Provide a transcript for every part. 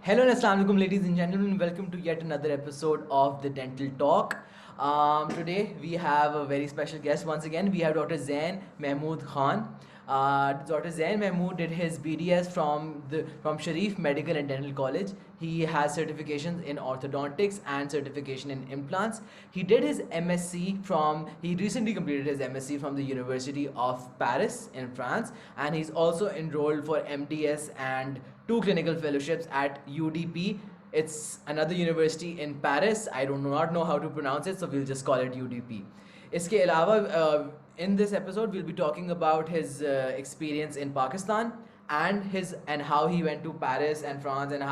Hello and assalamu alaikum, ladies and gentlemen. Welcome to yet another episode of the Dental Talk. Today we have a very special guest once again. We have Dr. Zain Mahmood Khan. Dr. Zain Mahmood did his BDS from Sharif Medical and Dental College. He has certifications in orthodontics and certification in implants. He did his MSc he recently completed his MSc from the University of Paris in France, and he's also enrolled for MDS and two clinical fellowships at UDP. It's another university in Paris. I do not know how to pronounce it, so we'll just call it UDP. इसके अलावा in this episode we'll be talking about his experience in Pakistan and how he went to Paris and France, and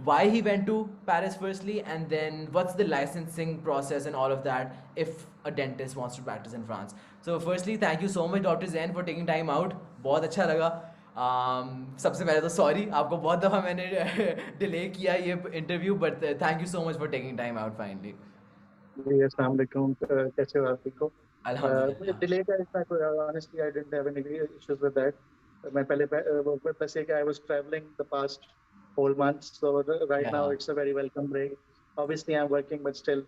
why he went to Paris firstly, and then what's the licensing process and all of that if a dentist wants to practice in France. So firstly, thank you so much Dr. Zain for taking time out. बहुत अच्छा लगा. सबसे पहले तो sorry, आपको बहुत दफ़ा मैंने डिले किया ये interview, but thank you so much for taking time out finally. जी, अस्सलाम वालेकुम। कैसे हो आप? ठीक हो? मुझे अल्हम्दुलिल्लाह. डिले का इतना कोई honestly I didn't have any issues with that. मैं पहले बस ये कि I was travelling the past whole month, so right now Yeah. it's a very welcome break. Obviously I'm working, but still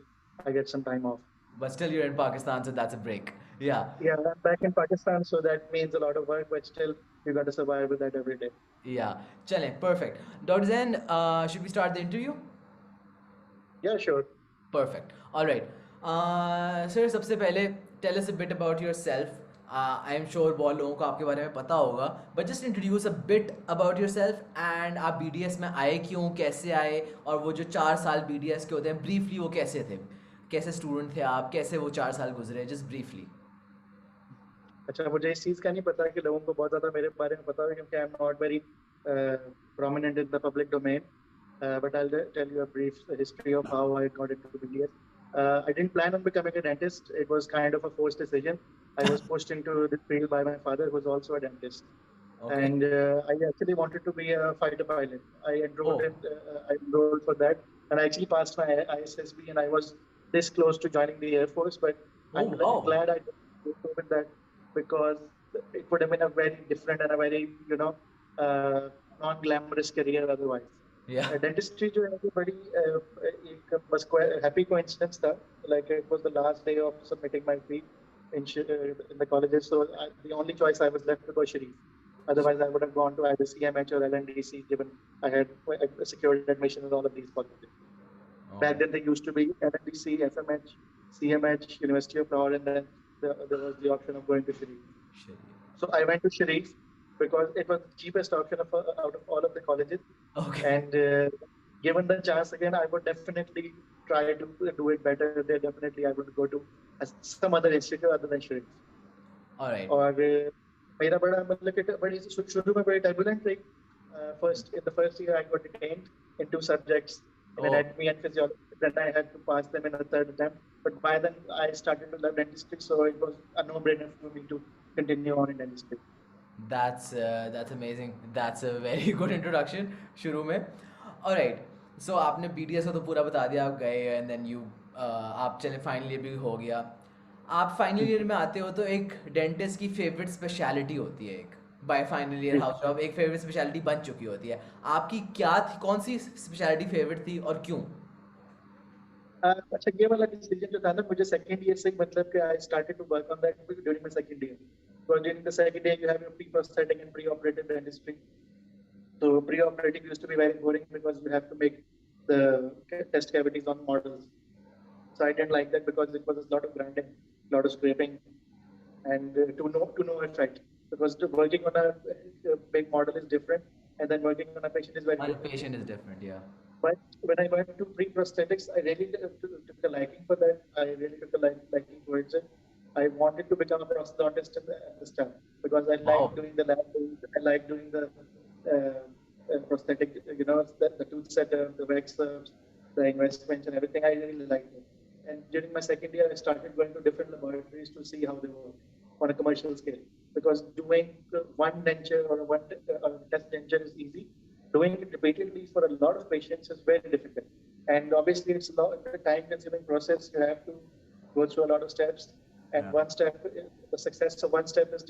I get some time off. But still you're in Pakistan, so that's a break. Yeah. Yeah, I'm back in Pakistan, so that means a lot of work, but still you got to survive with that every day. Yeah. Chale, perfect. Dr. Zain, should we start the interview? Yeah, sure. Perfect. All right. Sir, सबसे पहले tell us a bit about yourself. I am sure बहुत लोगों को आपके बारे में पता होगा, but just introduce a bit about yourself and आप BDS में आए क्यों, कैसे आए, और वो जो 4 साल BDS के होते हैं briefly वो कैसे थे, कैसे स्टूडेंट थे आप, कैसे वो 4 साल गुजरे, just briefly. अच्छा, मुझे इस चीज़ का नहीं पता कि लोगों को बहुत ज़्यादा मेरे बारे में पता है, क्योंकि I am not very prominent in the public domain. But I'll tell you a brief history of how I got into BDS. I didn't plan on becoming a dentist. It was kind of a forced decision. I was pushed into this field by my father, who was also a dentist. Okay. And I actually wanted to be a fighter pilot. I enrolled Oh. I enrolled for that, and I actually passed my ISSB, and I was this close to joining the Air Force. But Oh, I'm wow. glad I didn't go with that, because it would have been a very different and a very non-glamorous career otherwise. Yeah. Dentistry जो है वो बड़ी एक बस happy coincidence था. Like it was the last day of submitting my fee in the colleges, so the only choice I was left to go Sharif. Otherwise, I would have gone to either CMH or LNDC, given I had secured admission in all of these colleges. Oh. Back then, there used to be LNDC, FMH, CMH, University of Lahore, and then there was the option of going to Sharif. So I went to Sharif because it was the cheapest option out of all of the colleges. Okay. And given the chance again, I would definitely try to do it better. There definitely I would go to some other institute other than Sharif. All right. और मेरा बड़ा मतलब कि बड़ी शुरू में बड़ी turbulent रही. In the first year, I got detained in 2 subjects, in anatomy and physiology. Then I had to pass them in a 3rd attempt. But by then, I started to love dentistry, so it was a no-brainer for me to continue on in dentistry. That's amazing. That's a very good introduction शुरू में. All right. So आपने BDS को तो पूरा बता दिया, आप गए and then आप चले फाइनल ईयर भी हो गया. आप फाइनल ईयर में आते हो तो एक डेंटिस्ट की फेवरेट स्पेशलिटी होती है, एक bye final year house job एक फेवरेट स्पेशलिटी बन चुकी होती है. आपकी क्या थी, कौन सी स्पेशलिटी फेवरेट थी और क्यों? अच्छा, ये वाला डिसीजन जो था ना, मुझे सेकंड ईयर से मतलब कि I started to work on that during my second year. So during the second year, you have your pre-prosthetic and pre-operative dentistry. So pre-operative used to be very boring because you have to make the test cavities on models. So I didn't like that because it was a lot of grinding, a lot of scraping, and to no effect. Because working on a big model is different, and then working on a patient is very On a different. patient is different, yeah. But when I went to pre-prosthetics, I really took a liking for that. I really took a liking towards it. I wanted to become a prosthodontist at the start because I liked doing the lab. I liked doing the prosthetic, the tooth setup, the wax ups, the investments, and everything. I really liked it. And during my second year, I started going to different laboratories to see how they work on a commercial scale. Because doing one denture or one test denture is easy. Doing it repeatedly for a lot of patients is very difficult. And obviously, it's a time-consuming process. You have to go through a lot of steps. And one step, the success of one step is,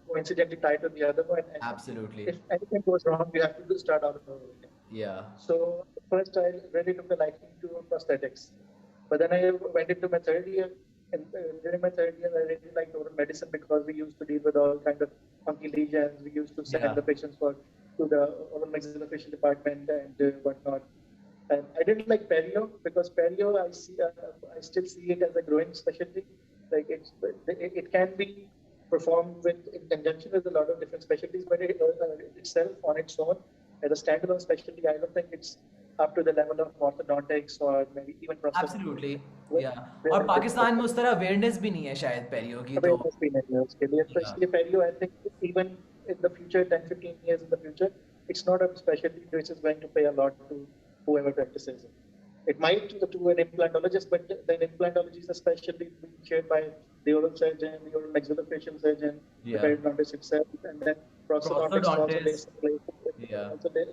coincidentally tied to the other one. And Absolutely. if anything goes wrong, you have to start all over again. Yeah. So first, I really took a liking to prosthetics, but then I went into my third year. And during my third year, I really liked oral medicine because we used to deal with all kind of funky lesions. We used to send Yeah. the patients to the oral maxillofacial department and whatnot. And I didn't like perio because perio I still see it as a growing specialty. Like it can be performed with in conjunction with a lot of different specialties, but itself on its own as a standalone specialty, I don't think it's up to the level of orthodontics or maybe even prosthetics. Absolutely. Where, Yeah. where और they can Pakistan में उस तरह awareness भी नहीं है शायद पेरियो की तो awareness being addressed. yeah. Especially perio, I think even in the future, 10, 15 years in the future, it's not a specialty which is going to pay a lot to whoever practices it. It might to an implantologist, but then implantology is a specialty being shared by the oral surgeon, the oral maxillofacial surgeon, the Yeah. periodontist itself, and then prosthodontics also Prosthodontist. Yeah.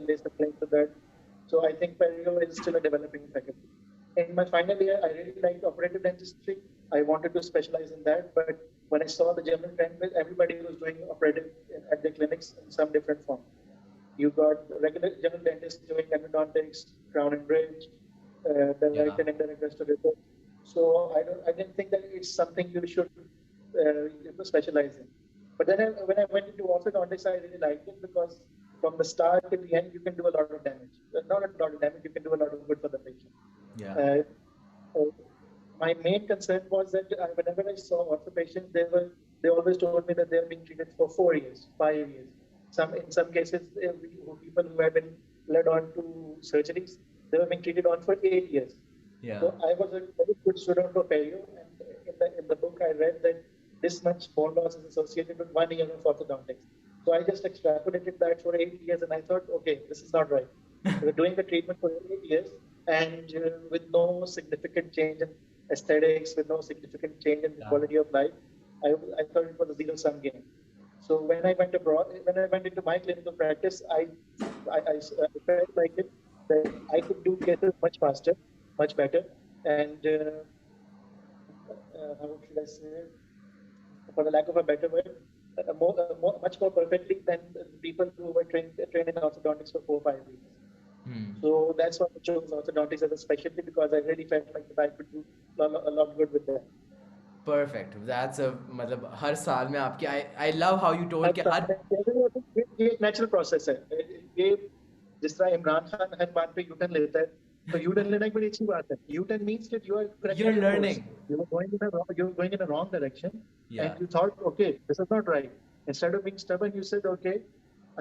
lays the claim to that. So I think perio is still a developing faculty. In my final year, I really liked operative dentistry. I wanted to specialize in that, but when I saw the general trend, everybody was doing operative at their clinics in some different form. You got regular general dentists doing endodontics, crown and bridge, direct Yeah. and indirect restorative. So I didn't think that it's something you should specialize in. But then when I went into orthodontics, I really liked it because from the start to the end, you can do a lot of damage. Not a lot of damage, you can do a lot of good for the patient. Yeah. Uh, uh, my main concern was that whenever I saw ortho patients, they always told me that they're being treated for 4 years, 5 years. In some cases, people who have been led on to surgeries, they were being treated on for 8 years. Yeah. So I was a very good student of perio, and in the book I read that this much bone loss is associated with 1 year of orthodontics. So I just extrapolated that for 8 years, and I thought, okay, this is not right. We're doing the treatment for 8 years, and with no significant change in aesthetics, with no significant change in the Yeah. quality of life, I thought it was a zero-sum game. So when I went abroad, when I went into my clinical practice, I felt like it that I could do cases much faster, much better, and how should I say, for the lack of a better word, much more perfectly than the people who were trained in orthodontics for 4 or 5 years. So that's why I chose orthodontics as a specialty because I really felt like that I could do a lot good with that. Perfect. That's a मतलब हर साल में आपके I love how you told कि हर ये एक natural process है ये जिस तरह इमरान खान हर बात पे यूटर्न लेता है तो यूटर्न लेना एक बड़ी अच्छी बात है U turn means that you are you're correcting your course learning. you're going in a wrong direction Yeah. and you thought okay this is not right instead of being stubborn you said okay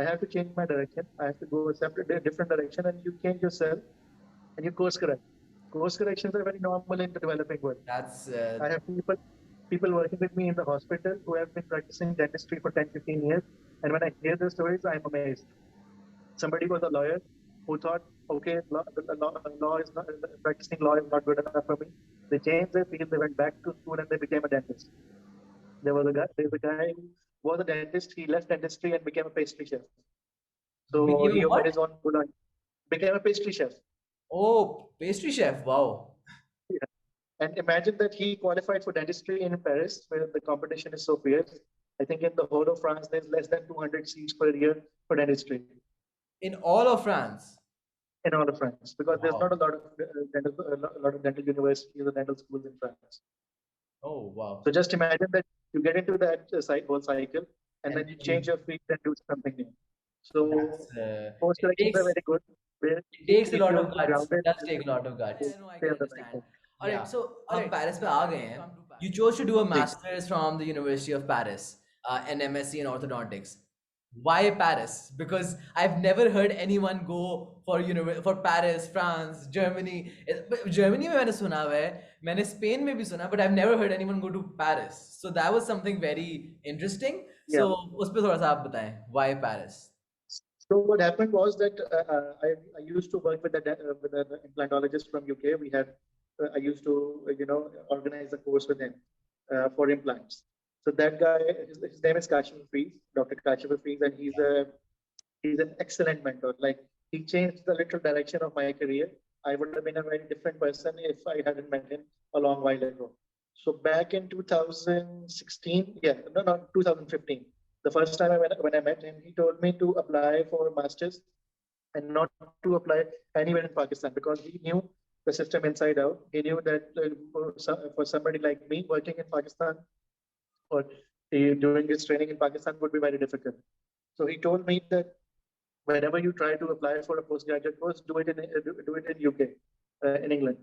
I have to change my direction I have to go a separate different direction and you change yourself and you course corrections are very normal in the developing world. That's I have people working with me in the hospital who have been practicing dentistry for 10, 15 years. And when I hear their stories, I'm amazed. Somebody was a lawyer who thought, okay, law is not, practicing law is not good enough for me. They changed their field, they went back to school and they became a dentist. There's a guy who was a dentist, he left dentistry and became a pastry chef. So became he a opened what? his own food line, became a pastry chef. Oh, pastry chef. Wow. Yeah. And imagine that he qualified for dentistry in Paris, where the competition is so fierce. I think in the whole of France, there's less than 200 seats per year for dentistry In all of France. in all of France, because there's not Wow. a lot of dental universities or dental schools in France. Oh, wow. So just imagine that you get into that whole cycle, and And then you then change you, your field and do something new. So that's course it corrections are takes very good. Where it takes a if lot you're of guts. It grounded, does you take a lot of will guts. I know, I stay can on the right understand. track. All right, so हम Paris पे आ गए हैं. You chose to do a ji. master's from the University of Paris, an MSc in orthodontics. Why Paris? Because I've never heard anyone go for Paris, France, Germany. Germany में मैंने सुना हुआ है, मैंने स्पेन में भी सुना, but I've never heard anyone go to Paris. So that was something very interesting. Yeah. So उस पे थोड़ा सा आप बताएं, why Paris? So what happened was that I used to work with an implantologist from UK. I used to organize a course with him for implants. So that guy, his name is Kashif Hafiz, Dr. Kashif Hafiz, and he's an excellent mentor. Like he changed the literal direction of my career. I would have been a very different person if I hadn't met him a long while ago. So back in 2016, yeah, no, 2015. The first time when I met him, he told me to apply for masters and not to apply anywhere in Pakistan because he knew the system inside out. He knew that for somebody like me working in Pakistan or doing his training in Pakistan would be very difficult. So he told me that whenever you try to apply for a postgraduate course, do it in UK, in England.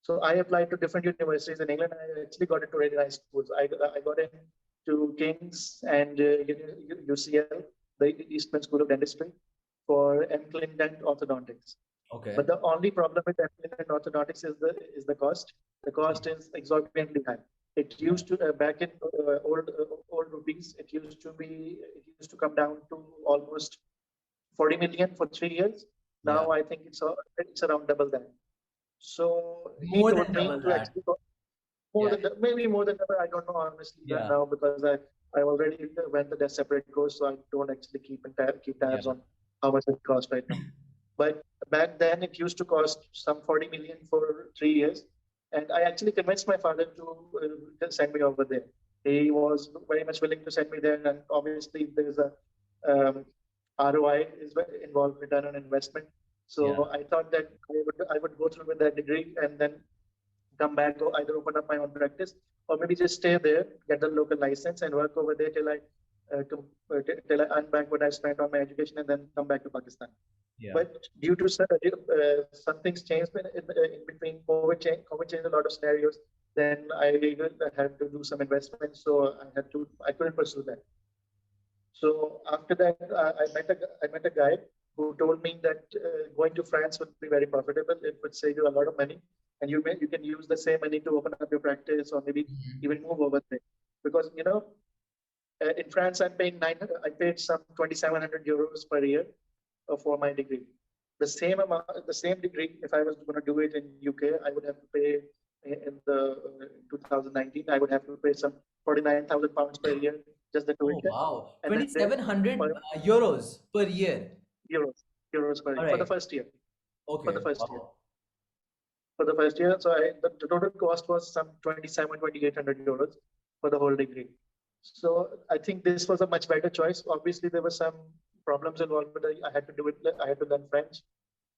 So I applied to different universities in England. I actually got into really nice schools. I got into King's and UCL, the Eastman School of Dentistry, for M. Orthodontics. Okay. But the only problem with M. Orthodontics is the cost. The cost is exorbitantly high. It used to back in old rupees. It used to come down to almost 40 million for 3 years. Yeah. Now I think it's around double that. So he More told than me double to that. actually go more Yeah. than maybe more than double. I don't know honestly Yeah. now because I already went the separate course, so I don't actually keep tabs Yeah. on how much it costs right now. But back then it used to cost some 40 million for 3 years, and I actually convinced my father to send me over there. He was very much willing to send me there, and obviously there's a um, ROI is involved, return on investment. Yeah. So I thought that I would go through with that degree and then come back, or either open up my own practice, or maybe just stay there, get the local license, and work over there till I earn back what I spent on my education, and then come back to Pakistan. Yeah. But due to some things changed in between. COVID changed a lot of scenarios. Then I had to do some investments, so I couldn't pursue that. So after that, I met a guy who told me that going to France would be very profitable. It would save you a lot of money, and you can use the same money to open up your practice or maybe Mhm. even move over there. Because in France, I paid some 2,700 euros per year for my degree. The same degree, if I was going to do it in UK, I would have to pay in the 2019. I would have to pay some 49,000 pounds per year just the Oh tuition, wow. and then there 2,700 per euros per year. euros euros per All year for the right. first year. For the Okay. first year. Wow. For the first year, the total cost was some 2,800 euros for the whole degree. So I think this was a much better choice. Obviously, there were some problems involved with it. I had to do it. I had to learn French.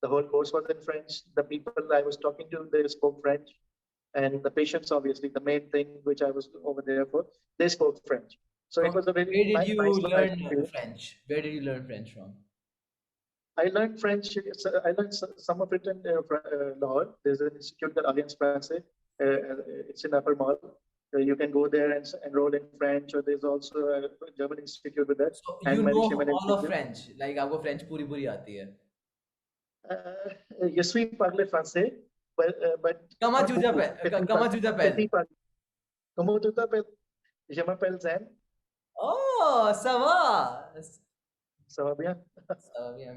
The whole course was in French. The people I was talking to, they spoke French, and the patients, obviously, the main thing which I was over there for, they spoke French. So it Okay. was a very Where did you nice learn experience. French? Where did you learn French from? I learned French. I learned some of it in Lahore. There's an institute called Alliance Française. It's in Upper Mall. You can go there and enroll in French. Or there's also a German institute with that, So you Anne-Marie know Schimmel all of Institute. French. Like आपको French पूरी पूरी आती है. Je suis parlé français, but Comment not tu beaucoup. t'appelles? Comment tu t'appelles? Petit parle. Comment tu t'appelles? Je m'appelle Zain. Oh, ça va. Ça va bien?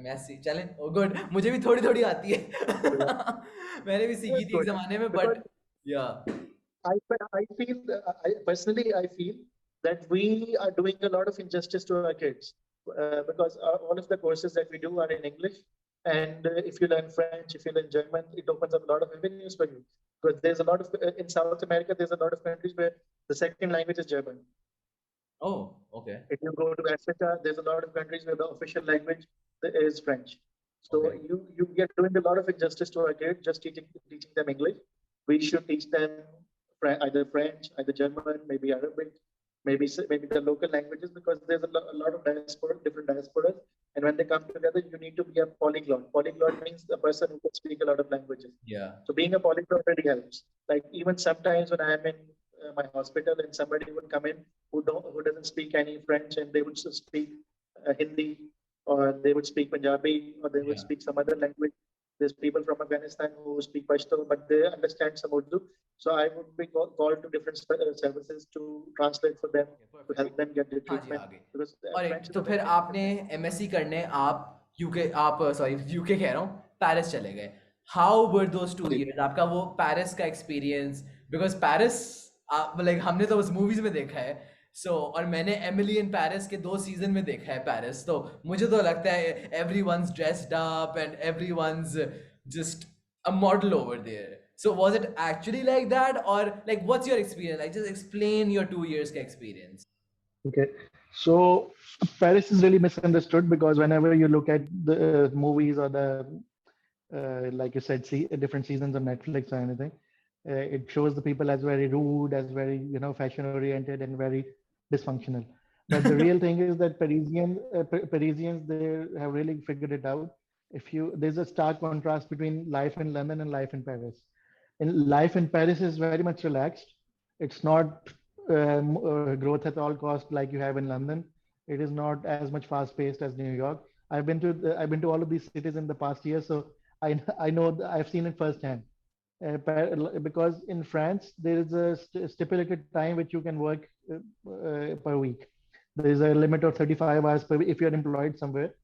Massey चलें. Oh, good. मुझे भी थोड़ी थोड़ी आती है. मैंने भी सीखी थी एक Good. जमाने में, Because but yeah. I feel, personally, I feel that we are doing a lot of injustice to our kids because all of the courses that we do are in English. And if you learn French, if you learn German, it opens up a lot of avenues for you. Because there's a lot of, in South America, there's a lot of countries where the second language is German. Oh, okay. If you go to Africa, there's a lot of countries where the official language is French. So Okay. you get doing a lot of injustice to our kids just teaching them English. We should teach them either French, either German, maybe Arabic, maybe the local languages because there's a lot of different diasporas, and when they come together, you need to be a polyglot. Polyglot means a person who can speak a lot of languages. Yeah. So being a polyglot really helps. Like even sometimes when I'm in my hospital and somebody would come in who doesn't speak any French and they would speak Hindi or they would speak Punjabi or they would Yeah. speak some other language. There's people from Afghanistan who speak Pashto, but they understand some Urdu. So I would be called to different services to translate for them to help them get their हाँ जी treatment आगे. because और French is तो a फिर very आपने MSc करने आप sorry UK कह रहा हूँ पेरिस चले गए. How were those 2 years? आपका वो पेरिस का एक्सपीरियंस, बिकॉज पेरिस लाइक हमने तो बस मूवीज में देखा है. और मैंने एमिली इन पेरिस के 2 सीजन में देखा है पेरिस. तो मुझे तो लगता है every once dressed up and every once just a model over there. So was it actually like that, or like what's your experience? Like just explain your 2 years ka experience. Okay. So Paris is really misunderstood because whenever you look at the movies or the like you said, see different seasons of Netflix or anything, it shows the people as very rude, as very fashion oriented and very dysfunctional. But the real thing is that Parisians they have really figured it out. If you There's a stark contrast between life in London and life in Paris. In life in Paris is very much relaxed. It's not growth at all cost like you have in London. It is not as much fast paced as New York. I've been to all of these cities in the past year, so I know I've seen it firsthand. Because in France there is a stipulated time which you can work per week. There is a limit of 35 hours per week if you're employed somewhere.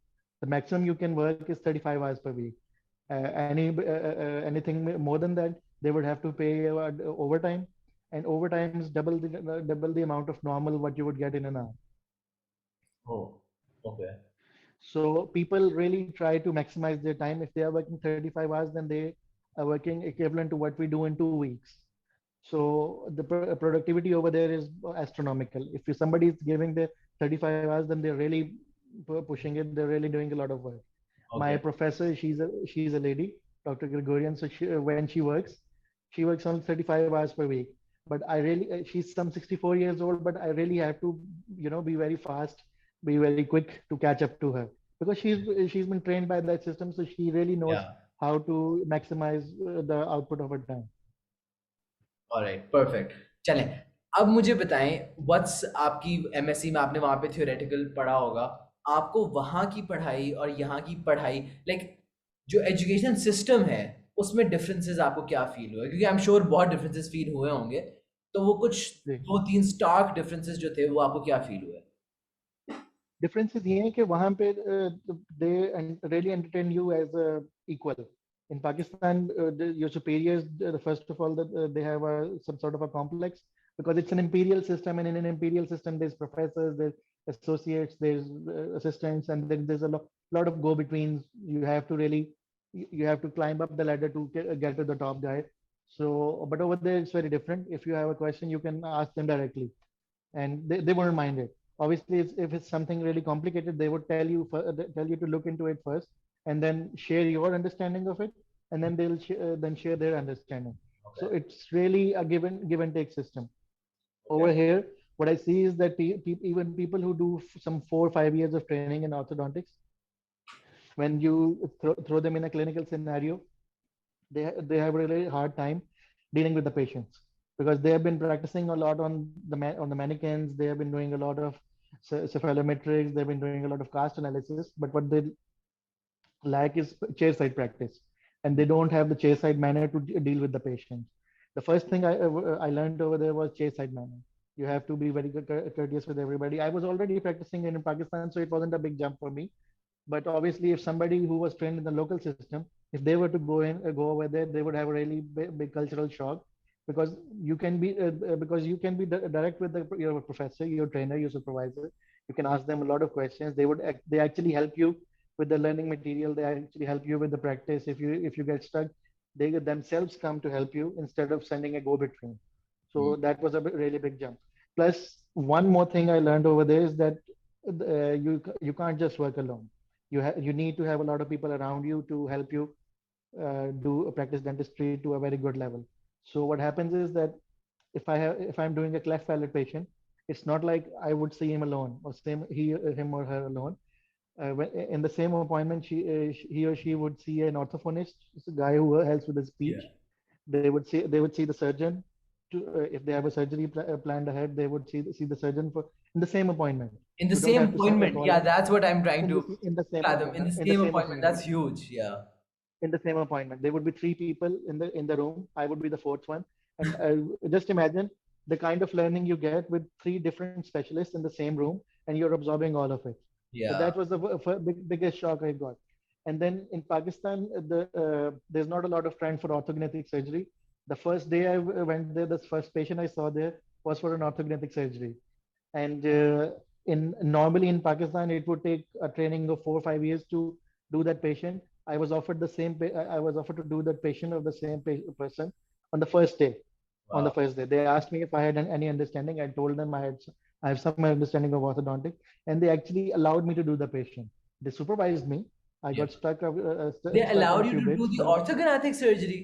The maximum you can work is 35 hours per week. Anything more than that, they would have to pay overtime, and overtime is double the amount of normal what you would get in an hour. Oh, okay. So people really try to maximize their time. If they are working 35 hours, then they are working equivalent to what we do in 2 weeks. So the productivity over there is astronomical. If somebody is giving the 35 hours, then they're really pushing it. They're really doing a lot of work. My Okay. professor, she's a lady, Dr. Gregorian. So when she works on 35 hours per week. But I really, she's some 64 years old, but I really have to, be very fast, be very quick to catch up to her because she's been trained by that system, so she really knows Yeah. how to maximize the output of her time. Alright perfect चलें अब मुझे बताएं what's आपकी MSc में आपने वहाँ पे theoretical पढ़ा होगा आपको वहाँ की पढ़ाई और यहाँ की पढ़ाई लाइक जो एजुकेशन सिस्टम है उसमें डिफरेंसेस आपको क्या फील हुए क्योंकि आई एम श्योर बहुत डिफरेंसेस फील हुए होंगे तो वो कुछ जी। दो तीन स्टार्क डिफरेंसेस जो थे वो आपको क्या फील हुए डिफरेंसेस ये है कि वहाँ पे दे really entertain you as a equal. In Pakistan, your superiors, first of all, they have some sort of a complex because it's an imperial system, and in an imperial system, there's professors, there's associates, there's assistants, and then there's a lot of go-betweens. You have to really, you have to climb up the ladder to get to the top guy. So, but over there, it's very different. If you have a question, you can ask them directly and they won't mind it. Obviously, if it's something really complicated, they would tell you to look into it first, and then share your understanding of it, and then they'll then share their understanding. So Okay. it's really a give and take system. Over Okay. here, what I see is that even people who do some 4 or 5 years of training in orthodontics, when you throw them in a clinical scenario, they have a really hard time dealing with the patients because they have been practicing a lot on on the mannequins. They have been doing a lot of cephalometrics. They've been doing a lot of cast analysis. But what they lack is chairside practice, and they don't have the chairside manner to deal with the patients. The first thing I learned over there was chairside manner. You have to be very courteous with everybody. I was already practicing in Pakistan, so it wasn't a big jump for me. But obviously, if somebody who was trained in the local system, if they were to go over there, they would have a really big cultural shock because you can be direct with your professor, your trainer, your supervisor. You can ask them a lot of questions. They actually help you with the learning material. They actually help you with the practice. If you get stuck, they themselves come to help you instead of sending a go-between. So that was a really big jump. Plus, one more thing I learned over there is that you can't just work alone. You need to have a lot of people around you to help you do practice dentistry to a very good level. So what happens is that if I'm doing a cleft palate patient, it's not like I would see him alone or him or her alone. In the same appointment, he or she would see an orthophonist, it's a guy who helps with the speech. Yeah. They would see the surgeon. If they have a surgery planned ahead, they would see the surgeon for in the same appointment. In the You don't same have to appointment, call yeah, him that's what I'm trying to fathom. In the in the same same appointment, that's appointment. huge. Yeah. In the same appointment, there would be three people in the room. I would be the fourth one, and just imagine the kind of learning you get with three different specialists in the same room, and you're absorbing all of it. So Yeah. that was the biggest shock I got. And then in Pakistan, there's not a lot of trend for orthodontic surgery. The first day I went there, the first patient I saw there was for an orthodontic surgery. And in normally in Pakistan, it would take a training of 4 or 5 years to do that patient. I was offered I was offered to do that patient of the same person on the first day. On the Wow. first day, they asked me if I had any understanding. I told them I had I have some understanding of orthodontics, and they actually allowed me to do the patient. They supervised me. I Yeah. got They stuck on a allowed you few to do bits, the but orthognathic surgery.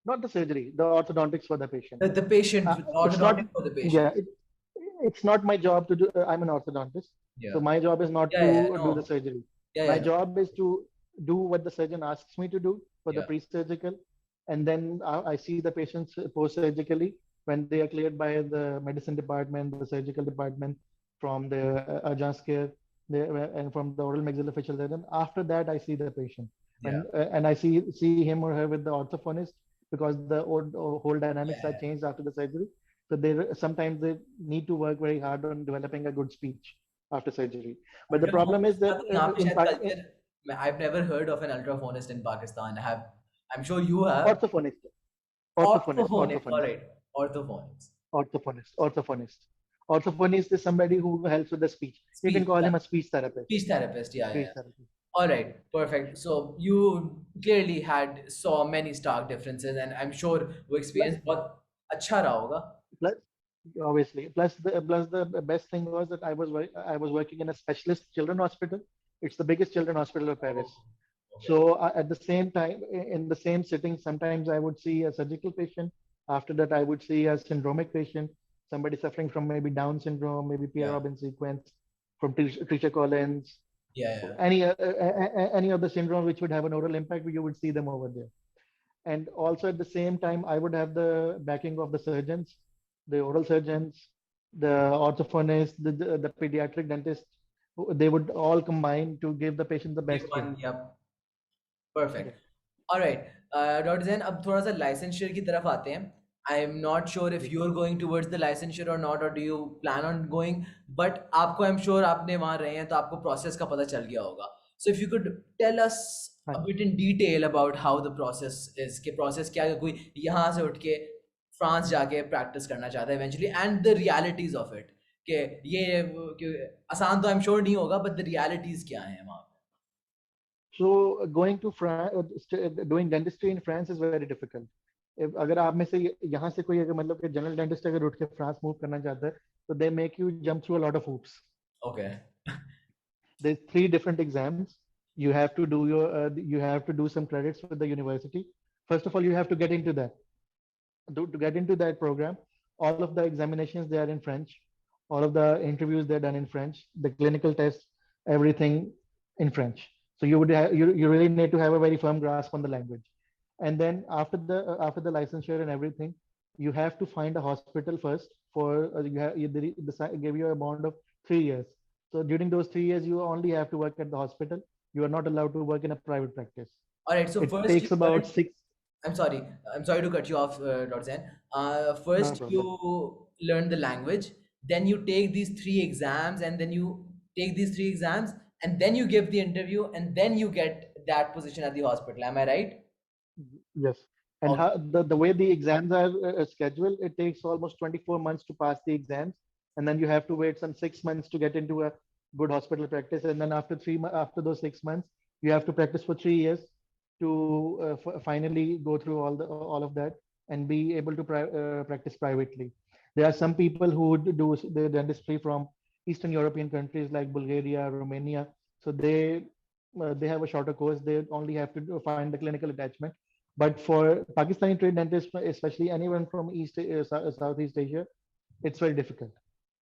not the surgery, the orthodontics for the patient. The patient, It's not, orthodontic for the patient. yeah, it's not my job to do. I'm an orthodontist, so Yeah. my job is not Yeah, yeah, to do the no. surgery. Yeah, My yeah, no. job is to do what the surgeon asks me to do for the Yeah. pre-surgical, and then I see the patients post-surgically when they are cleared by the medicine department, the surgical department, from the urgent care, and from the oral maxillofacial surgeon. After that, I see the patient, Yeah. and I see him or her with the orthophonist because the whole dynamics are Yeah. changed after the surgery. So they sometimes they need to work very hard on developing a good speech after surgery. But the problem is अल्ट्राफोनिस्ट that का तो यहाँ पे in शायद culture I've never heard of an ultraphonist in Pakistan. I'm sure you have. orthophonist, orthophonist, Orthophonics, all orthophonist, right. Orthophonics. orthophonist. Orthophonist is somebody who helps with the speech. You can Speech, call yeah. him a speech therapist. Speech therapist, yeah, yeah, Speech yeah. therapist. All right, perfect. So you clearly saw many stark differences, and I'm sure वो Plus, experience बहुत अच्छा रहा होगा. plus, obviously, plus the best thing was that I was working in a specialist children hospital. It's the biggest children hospital of Oh, Paris. okay. So at the same time, in the same sitting, sometimes I would see a surgical patient. After that, I would see a syndromic patient, somebody suffering from maybe Down syndrome, maybe Pierre Yeah, Robin sequence, from Tricia Collins, yeah, yeah. any other syndrome which would have an oral impact, you would see them over there. And also at the same time, I would have the backing of the surgeons, the oral surgeons, the orthophonist, the pediatric dentist. They would all combine to give the patient the Give best care. one, yep. Perfect. Yeah. All right. Dr. Zain, अब थोड़ा सा licensure की तरफ आते हैं. I'm not sure if Yeah. you're going towards the licensure or not, or do you plan on going? But आपको I'm sure आपने वहाँ रहे हैं तो आपको process का पता चल गया होगा. So if you could tell us a Fine. bit in detail about how the process is, कि process क्या है, कोई यहाँ से उठ के फ्रांस जाके practice करना चाहता है eventually, and the realities of it. कि ये कि आसान तो I'm sure नहीं होगा, but the realities क्या हैं वहाँ? So going to France, doing dentistry in France is very difficult. अगर आप में से यहाँ से कोई अगर मतलब कि जनरल डेंटिस्ट अगर उठ के फ्रांस मूव करना चाहता है तो they make you jump through a lot of hoops. Okay. There's 3 different exams. You have to do you have to do some credits with the university. First of all, you have to get into that. To get into that program, all of the examinations they are in French. All of the interviews they're done in French. The clinical tests, everything in French. So you really need to have a very firm grasp on the language. And then after the licensure and everything, you have to find a hospital first for they give you a bond of 3 years. So during those 3 years, you only have to work at the hospital. You are not allowed to work in a private practice. All right. So It first takes you about learn. six. I'm sorry. I'm sorry to cut you off, Dr. Zain. No First problem. you learn the language, then you take these 3 exams, and then you take these 3 exams, and then you give the interview, and then you get that position at the hospital. Am I right? Yes. And Okay. the way the exams are scheduled, it takes almost 24 months to pass the exams. And then you have to wait some 6 months to get into a good hospital practice. And then after those 6 months, you have to practice for 3 years to finally go through all of that and be able to practice privately. There are some people who would do the dentistry from Eastern European countries like Bulgaria, Romania. So they have a shorter course. They only have to find the clinical attachment. But for Pakistani trained dentists, especially anyone from Southeast Asia, it's very difficult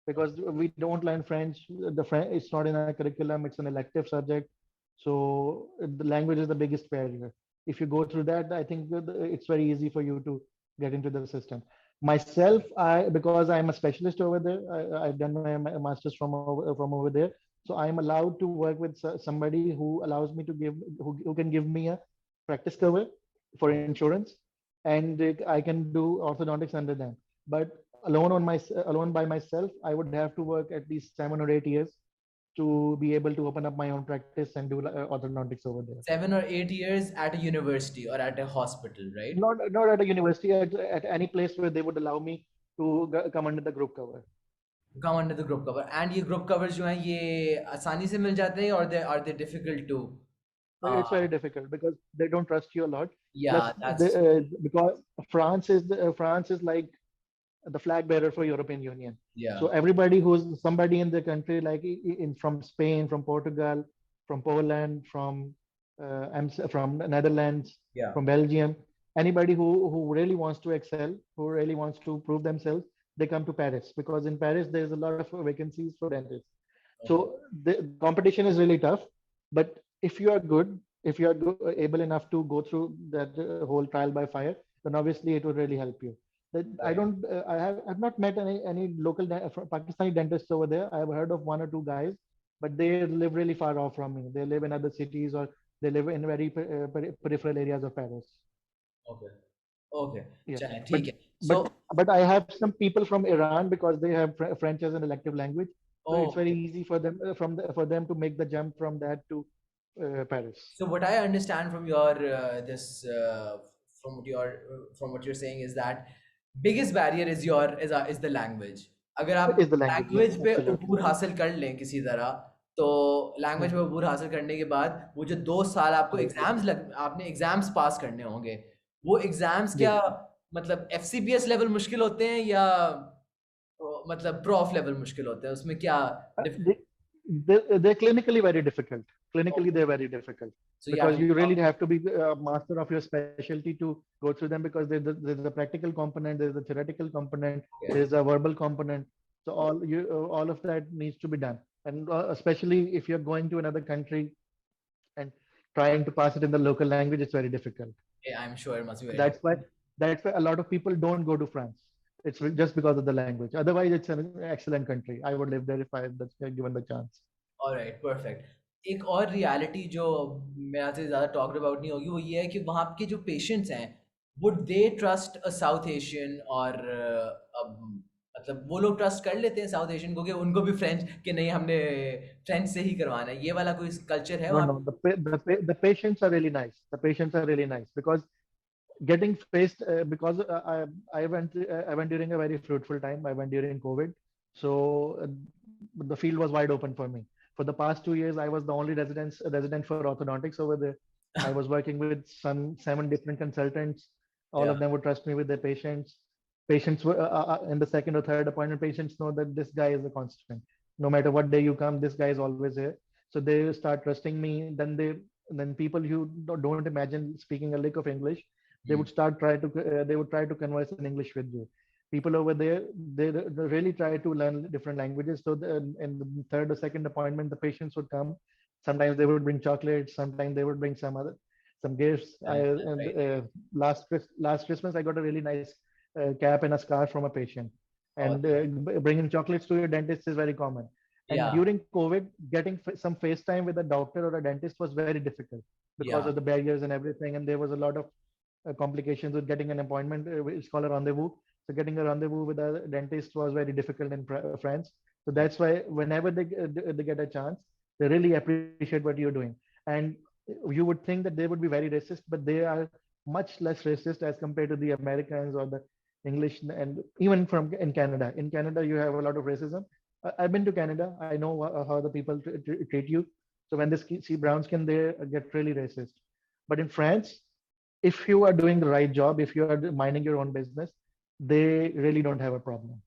because we don't learn French. The French it's not in our curriculum. It's an elective subject, so the language is the biggest barrier. If you go through that, I think it's very easy for you to get into the system. Myself, I because I'm a specialist over there. I've done my master's from over there, so I'm allowed to work with somebody who allows me to who can give me a practice cover for insurance, and I can do orthodontics under them. But alone by myself, I would have to work at least 7 or 8 years to be able to open up my own practice and do orthodontics over there. 7 or 8 years at a university or at a hospital, right? Not at a university, at any place where they would allow me to come under the group cover. Come under the group cover. And ये group covers जो हैं ये आसानी से मिल जाते हैं, or are they difficult to? It's very difficult because they don't trust you a lot. Yeah, Plus, that's because France is like the flag bearer for European Union. Yeah. So everybody who's somebody in the country, like from Spain, from Portugal, from Poland, from Netherlands, Yeah. from Belgium, anybody who really wants to excel, who really wants to prove themselves, they come to Paris, because in Paris there's a lot of vacancies for dentists. Okay. So the competition is really tough, but if you are good, if you are able enough to go through that whole trial by fire, then obviously it will really help you. I Right. don't, I've not met any local Pakistani dentists over there. I've heard of one or two guys, but they live really far off from me. They live in other cities, or they live in very peripheral areas of Paris. Okay. Okay. Yeah, चलें but ठीक है. but So, but I have some people from Iran, because they have French as an elective language, so it's oh, very okay. easy for them for them to make the jump from that to Paris. So what I understand from your this from what you're saying is that biggest barrier is is the language. अगर आप Is the language? Yes, language पे absolutely. अबूर हासिल कर लें किसी तरह, तो language पे Hmm. अबूर हासिल करने के बाद वो जो 2 साल आपको Yes, आपने एग्जाम्स पास करने होंगे, वो एग्जाम्स yes. क्या मतलब FCPS लेवल मुश्किल होते हैं या मतलब प्रॉफ लेवल मुश्किल होते हैं, उसमें क्या Uh, diff they, they're clinically very difficult. Clinically, okay. they're very difficult, so you have because to you really have to be a master of your specialty to go through them, because there's a practical component, there's a theoretical component, okay. there's a verbal component. So all of that needs to be done, and especially if you're going to another country and trying to pass it in the local language, it's very difficult. I am sure it must be very That's why a lot of people don't go to France. It's just because of the language. Otherwise, it's an excellent country. I would live there if I was given the chance. Alright perfect. एक और reality जो मैं आपसे ज़्यादा talked about नहीं होगी वो ये है कि वहाँ के जो पेशेंट्स हैं, would they trust a south Asian और मतलब वो लोग ट्रस्ट कर लेते हैं साउथ एशियन को कि उनको भी फ्रेंच कि नहीं हमने फ्रेंच से ही करवाना है, ये वाला कोई कल्चर है No, वहाँ no. The patients are really nice. The patients are really nice, because getting faced because I went during a very fruitful time. I went during COVID, so the field was wide open for me. For the past 2 years, I was the only resident for orthodontics over there. I was working with some 7 different consultants. All पे? of them would trust me with their patients. Patients were in the second or third appointment. Patients know that this guy is a constant. No matter what day you come, this guy is always here. So they start trusting me. Then people who don't imagine speaking a lick of English, they would they would try to converse in English with you. People over there, they really try to learn different languages. So in the third or second appointment, the patients would come. Sometimes they would bring chocolates. Sometimes they would bring some gifts. And Right. last Christmas, I got a really nice cap and a scarf from a patient. और And bringing chocolates to your dentist is very common. And या during COVID, getting some FaceTime with a doctor or a dentist was very difficult, because या of the barriers and everything. And there was a lot of complications with getting an appointment. It's called a rendezvous. So getting a rendezvous with a dentist was very difficult in France. So that's why whenever they get a chance, they really appreciate what you're doing. And you would think that they would be very racist, but they are much less racist as compared to the Americans or the English, and even from in Canada. In Canada, you have a lot of racism. I've been to Canada. I know how the people treat you. So when they see brown skin, they get really racist. But in France, if you are doing the right job, if you are minding your own business, they really don't have a problem.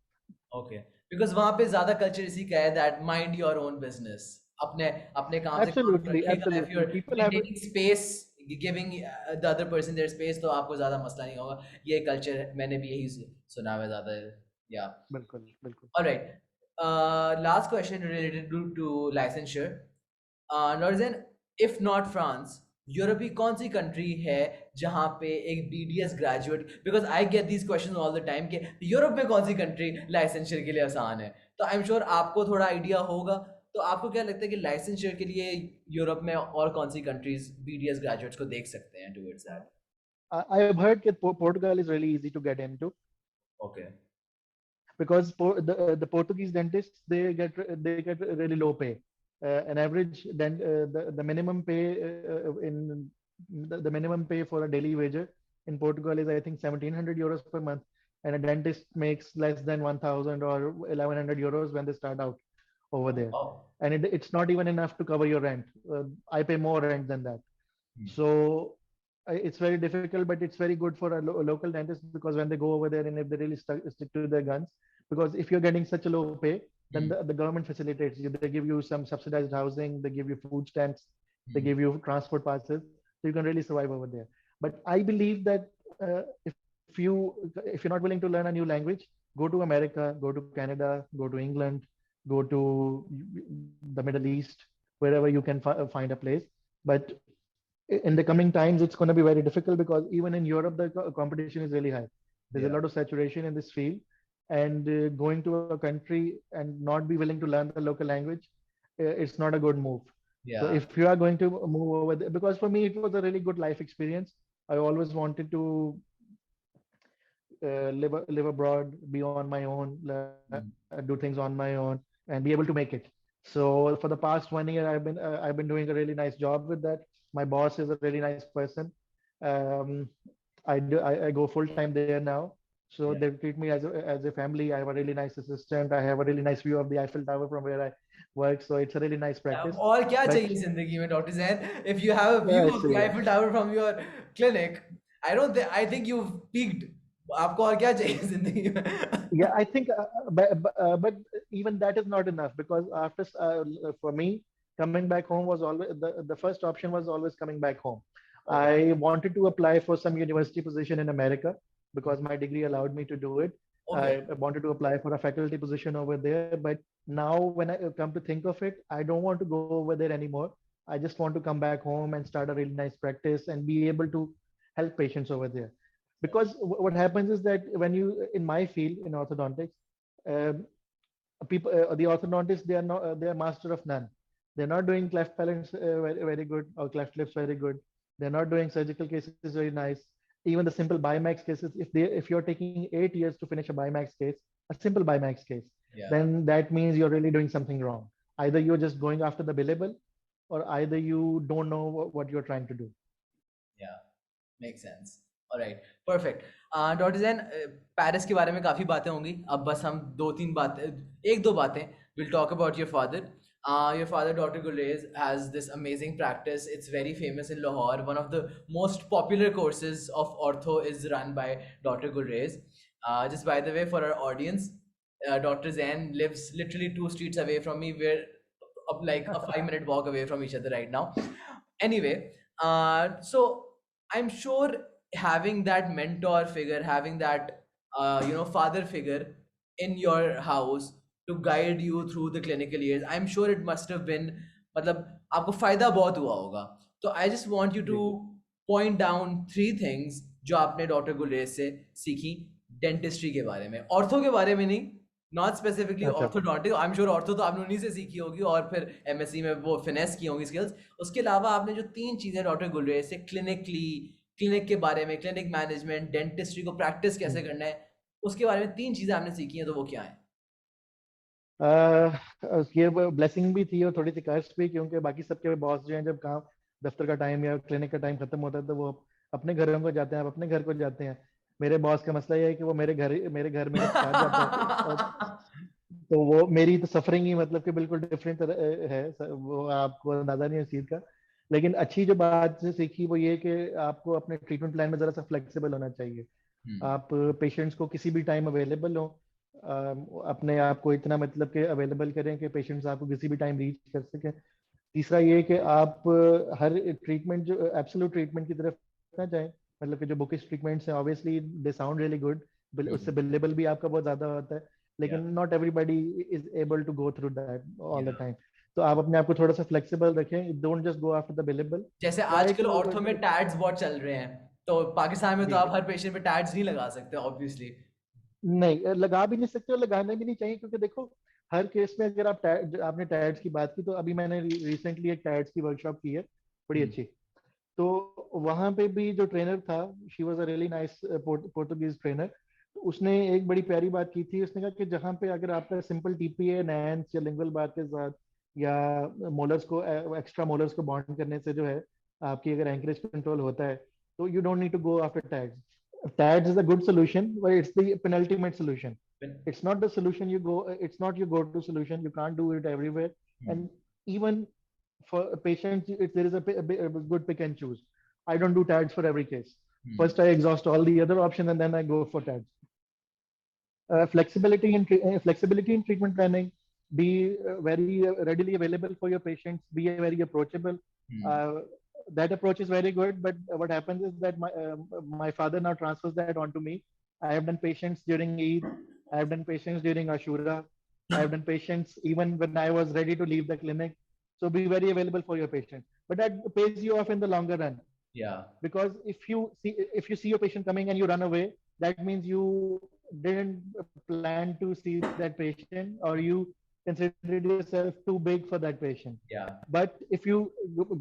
Okay. Because वहाँ पे ज़्यादा culture इसी का है that mind your own business. अपने अपने काम से काम Absolutely, रखिएगा. If you absolutely. Are People have maintaining space, giving the other person their space, तो आपको ज़्यादा मसला नहीं होगा. ये कल्चर है, मैंने भी यही सुना हुआ है ज़्यादा. या बिल्कुल बिल्कुल. Alright. Last question related to licensure. नॉर्जन, इफ नॉट फ्रांस, यूरोप की कौन सी कंट्री है जहाँ पे एक BDS graduate, because I get these questions all the time कि यूरोप में कौन सी कंट्री लाइसेंसर के लिए आसान है, तो आई एम श्योर आपको थोड़ा आइडिया होगा. तो आपको क्या लगता है कि लाइसेंसर के लिए यूरोप में और कौन सी कंट्रीज BDS ग्रेजुएट्स को देख सकते हैं towards that? I have heard that Portugal is really easy to get into, okay. because the Portuguese dentists, they get really low pay. An average the minimum pay the minimum pay for a daily wager in Portugal is, I think, 1,700 euros per month, and a dentist makes less than 1,000 or 1,100 euros when they start out over there. And it's not even enough to cover your rent. I pay more rent than that. So it's very difficult, but it's very good for a local dentist, because when they go over there and if they really stick to their guns, because if you're getting such a low pay, then Hmm. the government facilitates you. They give you some subsidized housing, they give you food stamps, they Hmm. give you transport passes, so you can really survive over there. But I believe that if you're not willing to learn a new language, go to America, go to Canada, go to England, go to the Middle East, wherever you can find a place. But in the coming times, it's going to be very difficult, because even in Europe, the competition is really high. There's a Yeah. lot of saturation in this field, and going to a country and not be willing to learn the local language, it's not a good move. So Yeah. if you are going to move over there, because for me it was a really good life experience. I always wanted to live abroad, be on my own, do things on my own, and be able to make it. So for the past 1 year, I've been doing a really nice job with that. My boss is a really nice person. Um, I go full time there now. So they Yeah. treat me as a family. I have a really nice assistant. I have a really nice view of the Eiffel Tower from where I work. So it's a really nice अब practice. और क्या But चाहिए जिंदगी में doctor Jain? If you have a yeah, view it's of the yeah. Eiffel Tower from your clinic, I think you've peaked. आपको और क्या चाहिए जिंदगी में? Yeah, I think, but even that is not enough, because for me, coming back home was always the first option was always coming back home. Okay. I wanted to apply for some university position in America, because my degree allowed me to do it. Okay. I wanted to apply for a faculty position over there, but now when I come to think of it, I don't want to go over there anymore. I just want to come back home and start a really nice practice and be able to help patients over there. Because what happens is that when you in my field in orthodontics, um, people the orthodontists, they are master of none. They're not doing cleft palates very good, or cleft lips very good. They're not doing surgical cases very nice. Even the simple Bimax cases, if you're taking 8 years to finish a Bimax case, a simple Bimax case, Yeah. then that means you're really doing something wrong. Either you're just going after the billable, or either you don't know what you're trying to do. Yeah. Makes sense. All right. Perfect. Doctor Jain, Paris के बारे में काफ़ी बातें होंगी, अब बस हम दो तीन बातें, एक दो बातें, we'll talk about your father. Your father, Dr. Gulraiz, has this amazing practice. It's very famous in Lahore. One of the most popular courses of ortho is run by Dr. Gulraiz. Just by the way, for our audience, Dr. Zain lives literally 2 streets away from me. We're like a 5 minute walk away from each other right now. Anyway, so I'm sure having that mentor figure, having that father figure in your house to guide you through the clinical years, I'm sure it must have been, मतलब आपको फायदा बहुत हुआ होगा. तो I just want you to ji. point down 3 things जो आपने doctor गुलेज से सीखी डेंटिस्ट्री के बारे में, ऑर्थो के बारे में नहीं, नॉट स्पेसिफिकली अच्छा. Orthodontic. I am sure ortho तो आपने उन्हीं से सीखी होगी और फिर एमएससी में वो फिनेस की होंगी स्किल्स. उसके अलावा आपने जो 3 चीजें डॉक्टर गुलेज से क्लिनिक के बारे में, क्लिनिक मैनेजमेंट, डेंटिस्ट्री को प्रैक्टिस कैसे करना है, उसके बारे में 3 चीजें आपने सीखी हैं, तो वो क्या है? ये ब्लेसिंग भी थी और थोड़ी सी कर्स भी, क्योंकि बाकी सबके बॉस जो हैं, जब काम दफ्तर का टाइम या क्लिनिक का टाइम खत्म होता है, तो वो अपने घरों को जाते हैं, आप अपने घर को जाते हैं. मेरे बॉस का मसला ये है कि वो मेरे घर मेरे साथ जाता है, तो वो मेरी तो सफरिंग ही मतलब कि बिल्कुल डिफरेंट है. वो आपको अंदाजा नहीं है इस चीज का. लेकिन अच्छी जो बात से सीखी वो ये कि आपको अपने ट्रीटमेंट प्लान में जरा सा फ्लेक्सिबल होना चाहिए. आप पेशेंट्स को किसी भी टाइम अवेलेबल हो, अपने आप को इतना मतलब कि अवेलेबल करें कि पेशेंट्स आपको किसी भी टाइम रीच कर सकें. तीसरा ये कि आप हर ट्रीटमेंट जो एब्सोल्यूट ट्रीटमेंट की तरफ ना जाएं. मतलब कि जो बुकिश ट्रीटमेंट्स हैं, obviously they sound really good, उससे बिलेबल भी आपका बहुत ज्यादा होता है, या लेकिन not everybody is able to go through that all the या टाइम. तो आप अपने आप को थोड़ा सा फ्लेक्सिबल रखें, don't just go after the billable. जैसे ट्राई आजकल टू ऑर्थो में टैग्स बहुत चल रहे हैं, तो पाकिस्तान में तो जी आप जी. हर पेशेंट पे टैग्स नहीं लगा सकते ऑब्वियसली. नहीं, लगा भी नहीं सकते और लगाना भी नहीं चाहिए, क्योंकि देखो हर केस में अगर आपने टैड्स की बात की, तो अभी मैंने रिसेंटली एक टैड्स की वर्कशॉप की है, बड़ी अच्छी. तो वहां पे भी जो ट्रेनर था, she was a really nice Portuguese trainer. तो उसने एक बड़ी प्यारी बात की थी. उसने कहा कि जहाँ पे अगर आपका सिंपल टीपीए नैंस या लिंगुअल बार के साथ, या मोलर्स को एक्स्ट्रा मोलर्स को बॉन्ड करने से जो है आपकी अगर एंकरेज कंट्रोल होता है, तो you don't need to go after tags. Tags is a good solution, but it's the penultimate solution. It's not the solution you go. It's not your go-to solution. You can't do it everywhere. And even for patients, there is a good pick and choose. I don't do TADs for every case. Hmm. First, I exhaust all the other options and then I go for TADs. Flexibility in treatment planning, be very readily available for your patients, be very approachable. Hmm. That approach is very good, but what happens is that my father now transfers that onto me. I have done patients during Eid, I have done patients during Ashura, I have done patients even when I was ready to leave the clinic. So be very available for your patient, but that pays you off in the longer run. Yeah. Because if you see your patient coming and you run away, that means you didn't plan to see that patient, or you considered yourself too big for that patient. Yeah. But if you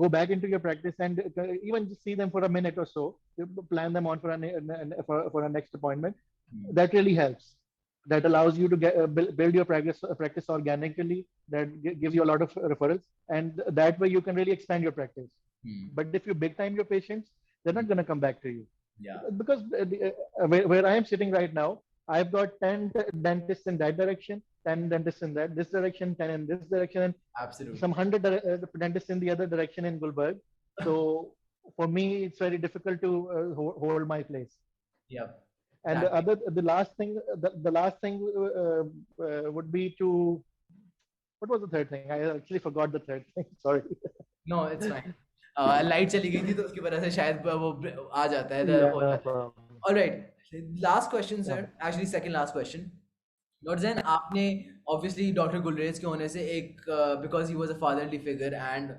go back into your practice and even just see them for a minute or so, you plan them on for a next appointment, Hmm. that really helps. That allows you to build your practice organically. That gives you a lot of referrals, and that way you can really expand your practice. Hmm. But if you big time your patients, they're not going to come back to you. Yeah. Because where I am sitting right now, I've got 10 dentists in that direction, 10 dentists in this direction, 10 in this direction, and Absolutely. some 100 dentists in the other direction in Gulberg. So for me, it's very difficult to hold my place. Yep. And That makes. the last thing would be to, what was the third thing? I actually forgot the third thing. Sorry. No, it's fine. Light चली गई थी तो उसकी वजह से शायद वो आ जाता है Yeah, हो no जाता है. problem. All right. Last question, Yeah. sir. Actually, second last question. Dr. Zain, आपने obviously डॉक्टर गुलरेज के होने से एक because he was a fatherly figure and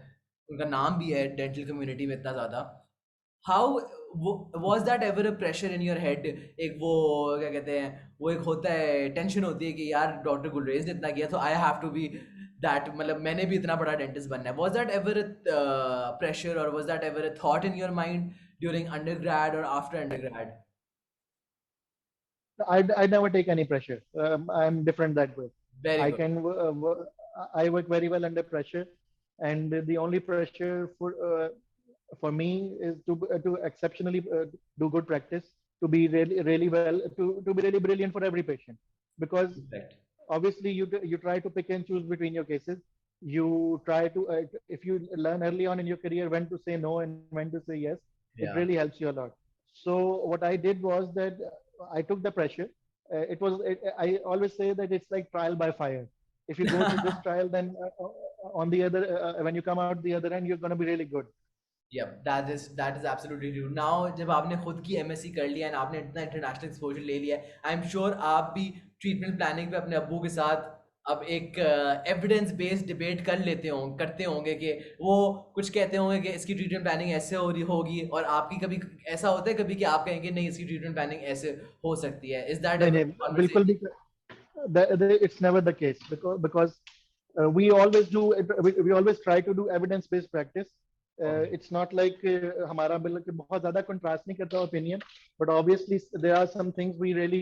उनका नाम भी है dental community में इतना ज़्यादा. How was that ever a pressure in your head? एक वो क्या कहते हैं, वो एक होता है टेंशन होती है कि यार डॉक्टर गुलरेज ने इतना किया तो I have to be that, मतलब मैंने भी इतना बड़ा डेंटिस्ट बनना है. Was that ever a pressure, or was that ever a thought in your mind during undergrad or after undergrad? I never take any pressure. I'm different that way. Very I good. can I work very well under pressure, and the only pressure for me is to exceptionally do good practice, to be really well, to be really brilliant for every patient. Because Correct. obviously you try to pick and choose between your cases. You try to if you learn early on in your career when to say no and when to say yes, it really Yeah. helps you a lot. So what I did was that I took the pressure. I always say that it's like trial by fire. If you go through this trial, then on the other when you come out the other end, you're going to be really good. Yep, that is absolutely true. Now जब आपने खुद की MSc कर लिया and आपने इतना international exposure ले लिया है, आई एम श्योर आप भी ट्रीटमेंट प्लानिंग पे अपने अब्बू के साथ अब एक एविडेंस बेस्ड डिबेट करते होंगे कि वो कुछ कहते होंगे कि इसकी ट्रीटमेंट प्लानिंग ऐसे हो रही होगी, और आपकी कभी ऐसा होता है कभी कि आप कहेंगे नहीं इसकी ट्रीटमेंट प्लानिंग ऐसे हो सकती है. इज दैट नहीं एवर नहीं बिल्कुल कन्वर्सेशन? भी it's never the case, because we always try to do evidence based practice. Okay. It's not like हमारा बिल्कुल बहुत ज़्यादा contrast नहीं करता opinion, but obviously there are some things we really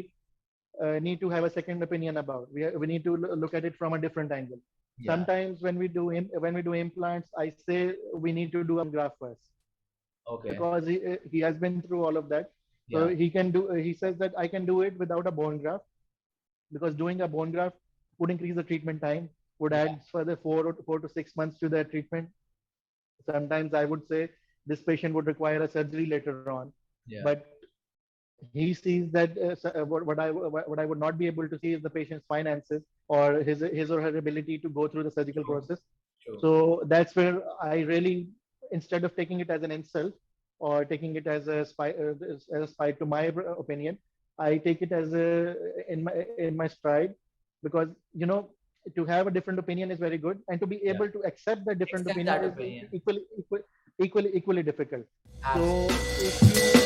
need to have a second opinion about. We need to look at it from a different angle. Yeah. Sometimes when we do implants, I say we need to do a bone graft first, Okay. because he has been through all of that. So Yeah. he says that I can do it without a bone graft, because doing a bone graft would increase the treatment time, would Yeah. add further 4 to 6 months to their treatment. Sometimes I would say this patient would require a surgery later on. Yeah. But he sees that what I would not be able to see is the patient's finances, or his or her ability to go through the surgical True. process. True. So that's where I really, instead of taking it as an insult or taking it as a spite to my opinion, I take it as in my stride, because to have a different opinion is very good, and to be Yeah. able to accept that different Accept opinion that is opinion. equally difficult. So Absolutely. if you